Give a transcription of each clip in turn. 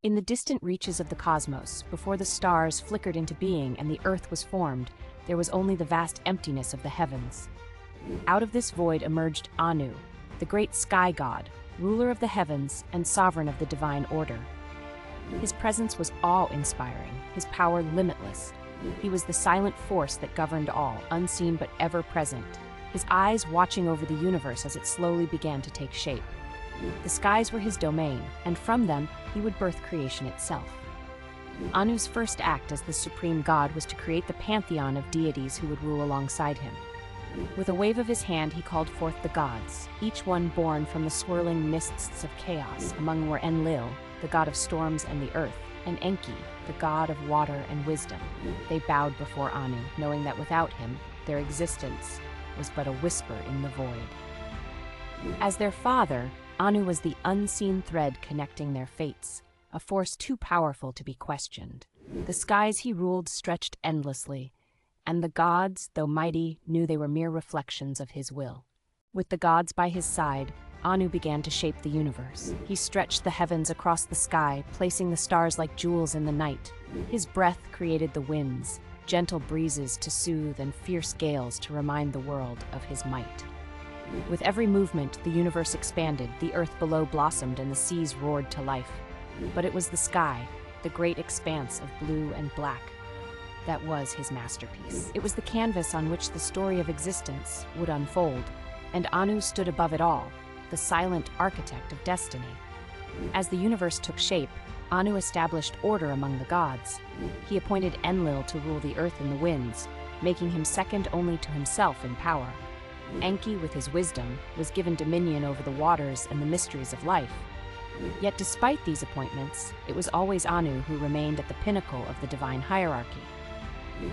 In the distant reaches of the cosmos, before the stars flickered into being and the earth was formed, there was only the vast emptiness of the heavens. Out of this void emerged Anu, the great sky god, ruler of the heavens and sovereign of the divine order. His presence was awe-inspiring, his power limitless. He was the silent force that governed all, unseen but ever present, his eyes watching over the universe as it slowly began to take shape. The skies were his domain, and from them he would birth creation itself. Anu's first act as the supreme god was to create the pantheon of deities who would rule alongside him. With a wave of his hand, he called forth the gods, each one born from the swirling mists of chaos. Among were Enlil, the god of storms and the earth, and Enki, the god of water and wisdom. They bowed before Anu, knowing that without him, their existence was but a whisper in the void. As their father, Anu was the unseen thread connecting their fates, a force too powerful to be questioned. The skies he ruled stretched endlessly, and the gods, though mighty, knew they were mere reflections of his will. With the gods by his side, Anu began to shape the universe. He stretched the heavens across the sky, placing the stars like jewels in the night. His breath created the winds, gentle breezes to soothe and fierce gales to remind the world of his might. With every movement, the universe expanded, the earth below blossomed, and the seas roared to life. But it was the sky, the great expanse of blue and black, that was his masterpiece. It was the canvas on which the story of existence would unfold, and Anu stood above it all, the silent architect of destiny. As the universe took shape, Anu established order among the gods. He appointed Enlil to rule the earth and the winds, making him second only to himself in power. Enki, with his wisdom, was given dominion over the waters and the mysteries of life. Yet despite these appointments, it was always Anu who remained at the pinnacle of the divine hierarchy.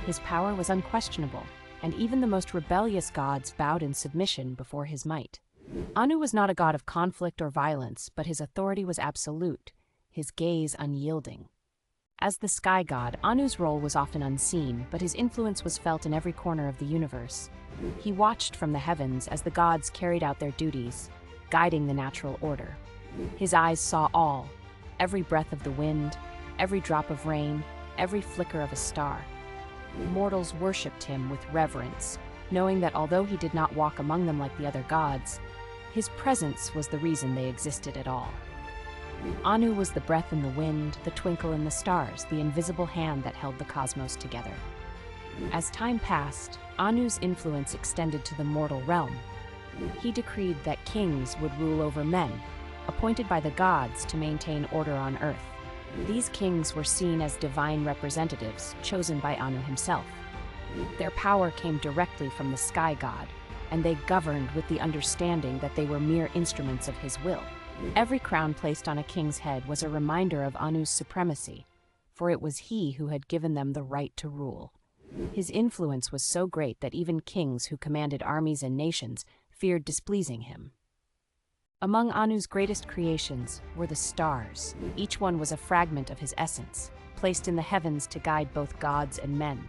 His power was unquestionable, and even the most rebellious gods bowed in submission before his might. Anu was not a god of conflict or violence, but his authority was absolute, his gaze unyielding. As the sky god, Anu's role was often unseen, but his influence was felt in every corner of the universe. He watched from the heavens as the gods carried out their duties, guiding the natural order. His eyes saw all, every breath of the wind, every drop of rain, every flicker of a star. Mortals worshipped him with reverence, knowing that although he did not walk among them like the other gods, his presence was the reason they existed at all. Anu was the breath in the wind, the twinkle in the stars, the invisible hand that held the cosmos together. As time passed, Anu's influence extended to the mortal realm. He decreed that kings would rule over men, appointed by the gods to maintain order on earth. These kings were seen as divine representatives, chosen by Anu himself. Their power came directly from the sky god, and they governed with the understanding that they were mere instruments of his will. Every crown placed on a king's head was a reminder of Anu's supremacy, for it was he who had given them the right to rule. His influence was so great that even kings who commanded armies and nations feared displeasing him. Among Anu's greatest creations were the stars. Each one was a fragment of his essence, placed in the heavens to guide both gods and men.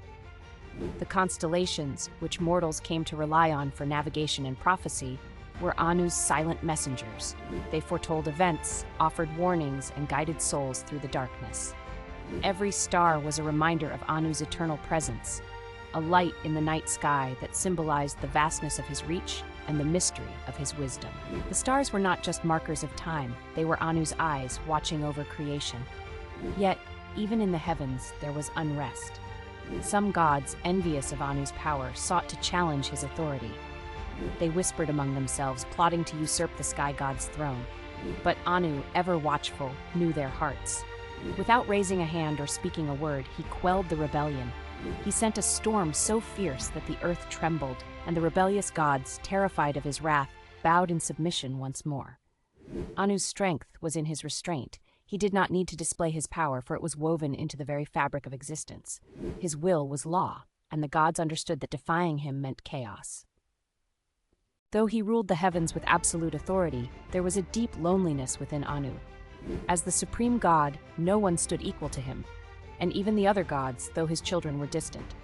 The constellations, which mortals came to rely on for navigation and prophecy, were Anu's silent messengers. They foretold events, offered warnings, and guided souls through the darkness. Every star was a reminder of Anu's eternal presence, a light in the night sky that symbolized the vastness of his reach and the mystery of his wisdom. The stars were not just markers of time, they were Anu's eyes watching over creation. Yet, even in the heavens, there was unrest. Some gods, envious of Anu's power, sought to challenge his authority. They whispered among themselves, plotting to usurp the sky god's throne. But Anu, ever watchful, knew their hearts. Without raising a hand or speaking a word, he quelled the rebellion. He sent a storm so fierce that the earth trembled, and the rebellious gods, terrified of his wrath, bowed in submission once more. Anu's strength was in his restraint. He did not need to display his power, for it was woven into the very fabric of existence. His will was law, and the gods understood that defying him meant chaos. Though he ruled the heavens with absolute authority, there was a deep loneliness within Anu. As the supreme god, no one stood equal to him, and even the other gods, though his children were distant.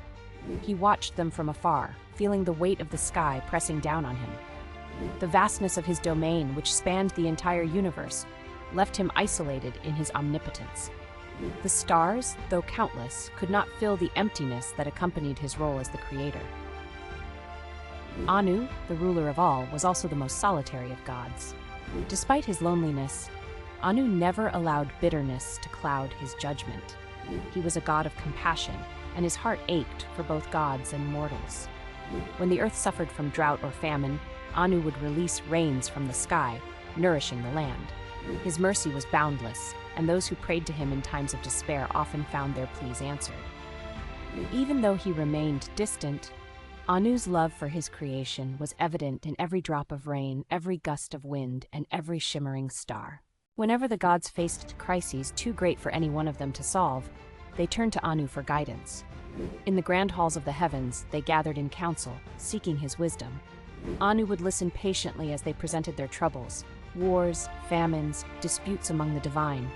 He watched them from afar, feeling the weight of the sky pressing down on him. The vastness of his domain, which spanned the entire universe, left him isolated in his omnipotence. The stars, though countless, could not fill the emptiness that accompanied his role as the creator. Anu, the ruler of all, was also the most solitary of gods. Despite his loneliness, Anu never allowed bitterness to cloud his judgment. He was a god of compassion, and his heart ached for both gods and mortals. When the earth suffered from drought or famine, Anu would release rains from the sky, nourishing the land. His mercy was boundless, and those who prayed to him in times of despair often found their pleas answered. Even though he remained distant, Anu's love for his creation was evident in every drop of rain, every gust of wind, and every shimmering star. Whenever the gods faced crises too great for any one of them to solve, they turned to Anu for guidance. In the grand halls of the heavens, they gathered in council, seeking his wisdom. Anu would listen patiently as they presented their troubles, wars, famines, disputes among the divine.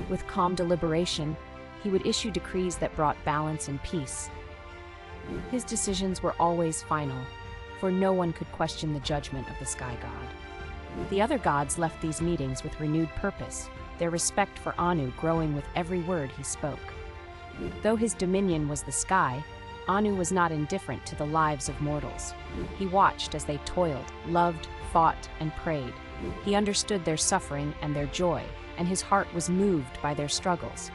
With calm deliberation, he would issue decrees that brought balance and peace. His decisions were always final, for no one could question the judgment of the Sky God. The other gods left these meetings with renewed purpose, their respect for Anu growing with every word he spoke. Though his dominion was the sky, Anu was not indifferent to the lives of mortals. He watched as they toiled, loved, fought, and prayed. He understood their suffering and their joy, and his heart was moved by their struggles.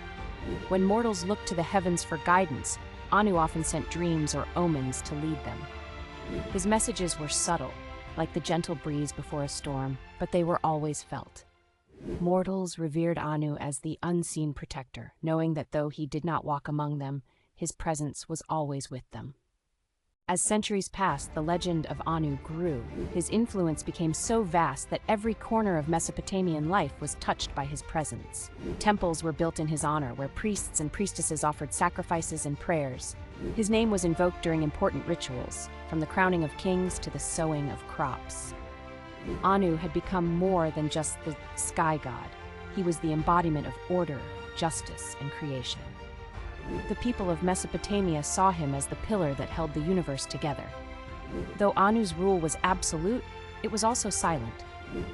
When mortals looked to the heavens for guidance, Anu often sent dreams or omens to lead them. His messages were subtle, like the gentle breeze before a storm, but they were always felt. Mortals revered Anu as the unseen protector, knowing that though he did not walk among them, his presence was always with them. As centuries passed, the legend of Anu grew. His influence became so vast that every corner of Mesopotamian life was touched by his presence. Temples were built in his honor, where priests and priestesses offered sacrifices and prayers. His name was invoked during important rituals, from the crowning of kings to the sowing of crops. Anu had become more than just the sky god. He was the embodiment of order, justice, and creation. The people of Mesopotamia saw him as the pillar that held the universe together. Though Anu's rule was absolute, it was also silent.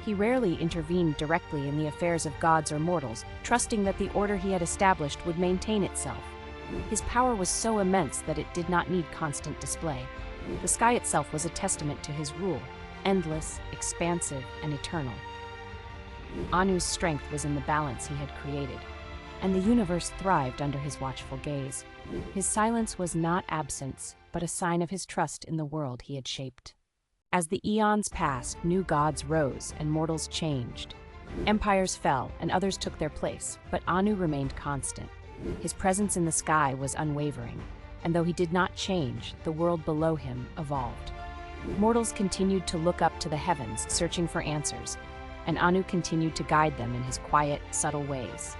He rarely intervened directly in the affairs of gods or mortals, trusting that the order he had established would maintain itself. His power was so immense that it did not need constant display. The sky itself was a testament to his rule, endless, expansive, and eternal. Anu's strength was in the balance he had created, and the universe thrived under his watchful gaze. His silence was not absence, but a sign of his trust in the world he had shaped. As the eons passed, new gods rose and mortals changed. Empires fell and others took their place, but Anu remained constant. His presence in the sky was unwavering, and though he did not change, the world below him evolved. Mortals continued to look up to the heavens, searching for answers, and Anu continued to guide them in his quiet, subtle ways.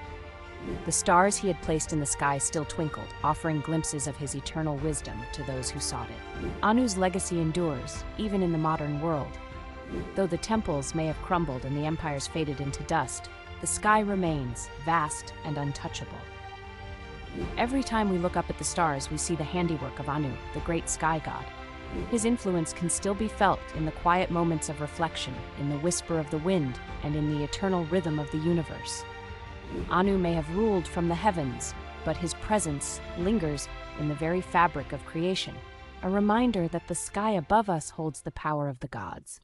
The stars he had placed in the sky still twinkled, offering glimpses of his eternal wisdom to those who sought it. Anu's legacy endures, even in the modern world. Though the temples may have crumbled and the empires faded into dust, the sky remains vast and untouchable. Every time we look up at the stars, we see the handiwork of Anu, the great sky god. His influence can still be felt in the quiet moments of reflection, in the whisper of the wind, and in the eternal rhythm of the universe. Anu may have ruled from the heavens, but his presence lingers in the very fabric of creation, a reminder that the sky above us holds the power of the gods.